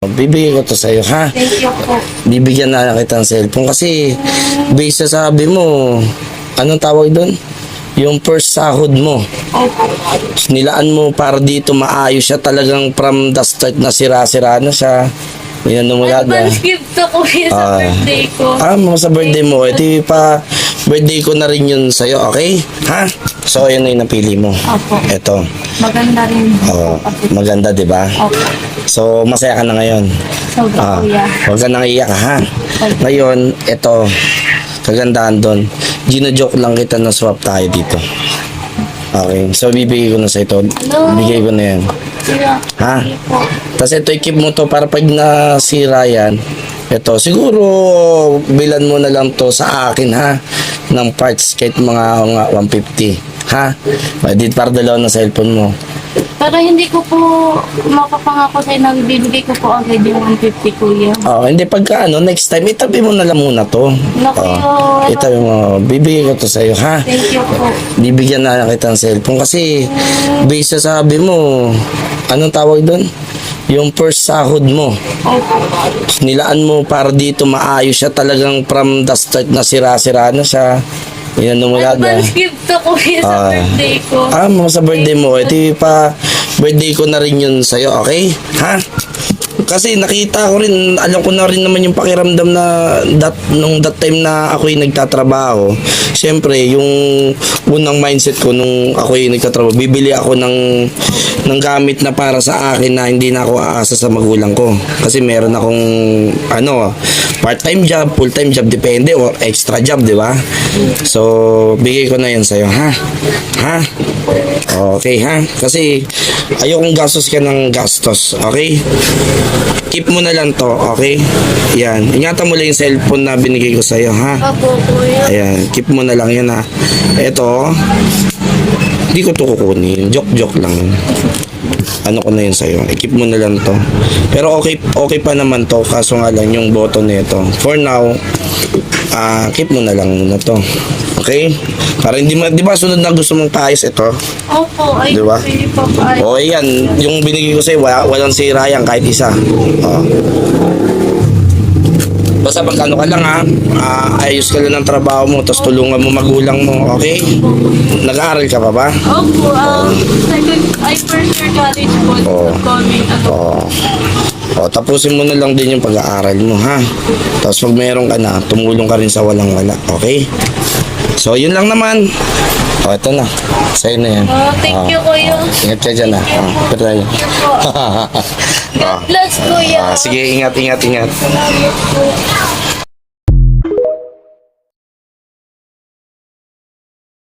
Bibigay ko to sa'yo, ha? Thank you po. Bibigyan na kita ng cellphone kasi based sa sabi mo, anong tawag doon? Yung first sahod mo. Opo. Nilaan mo para dito maayos siya talagang from the start na sira-sira na siya. Yan mo lahat na. Advance gift to kuya sa birthday ko. Mo sa birthday mo, ito pa birthday ko na rin yun sa'yo, okay? Ha? So, yun na yung napili mo. Opo. Ito. Maganda rin. Maganda, di ba? Opo. So, masaya ka na ngayon. Sobra kuya. Huwag ka nang iyak, ha? Ngayon, ito, kagandahan doon. Gino-joke lang kita na swap tayo dito. Okay, so bibigay ko na sa ito. Bigay ko na yan. Kuya. Ha? Sige po. Tapos ito, i-keep mo to para pag nasira yan, ito, siguro bilan mo na lang to sa akin, ha? Ng parts, kahit mga 150. Ha? Dito para dalawa na cellphone mo. Pero hindi ko po mapapangako sa'yo na bibigay ko po agad yung 150 kuya. Hindi pagka next time, itabi mo na lang muna to. Naku, Itabi mo, bibigay ko to sa'yo, ha? thank you po. Bibigyan na kita ng cellphone kasi based sa sabi mo, anong tawag doon? Yung first sahod mo. Opo. Nilaan mo para dito maayos siya talagang from the start na sira-sira na siya. Yan mo lahat na. Advance gift to kuya sa birthday ko. Mo sa birthday mo, ito pa birthday ko na rin yun sa'yo, okay? Ha? Kasi nakita ko rin, alam ko na rin naman yung pakiramdam na nung that time na ako yung nagtatrabaho. Siyempre, yung unang mindset ko nung ako yung nagtatrabaho, bibili ako ng gamit na para sa akin na hindi na ako aasa sa magulang ko. Kasi meron akong part-time job, full-time job, depende, o extra job, di ba? So, bigay ko na yan sa'yo, ha? Ha? Okay, ha? Kasi ayokong gastos ka ng gastos, okay? Keep mo na lang to, okay? Yan. Ingatan mo lang yung cellphone na binigay ko sa'yo, ha? Opo kuya. Ayan. Keep mo na lang yan, ha? Ito, hindi ko to kukunin. Joke-joke lang. Ano ko na yun sa'yo. I-keep mo na lang to. Pero okay pa naman to. Kaso nga lang yung button nito. For now, keep mo na lang muna to. Okay? Para hindi di ba sunod na gusto mong paayos ito? Opo, ay Diba? sige po ay. O yan, yung binigay ko sa'yo, walang sira yan kahit isa. Basta pag ka lang, ha, ayos ka lang ng trabaho mo, tapos tulungan mo magulang mo, okay? Nag-aaral ka pa ba? Opo, first year college po. Comment ako. Tapusin mo na lang din yung pag-aaral mo, ha? Tapos pag meron ka na, tumulong ka rin sa walang wala, okay? So, yun lang naman. Ito na. Sa'yo na yan. Thank you kuya. Ingat ka dyan, ha? Pero tayo. God bless kuya. Sige, ingat. Salamat po.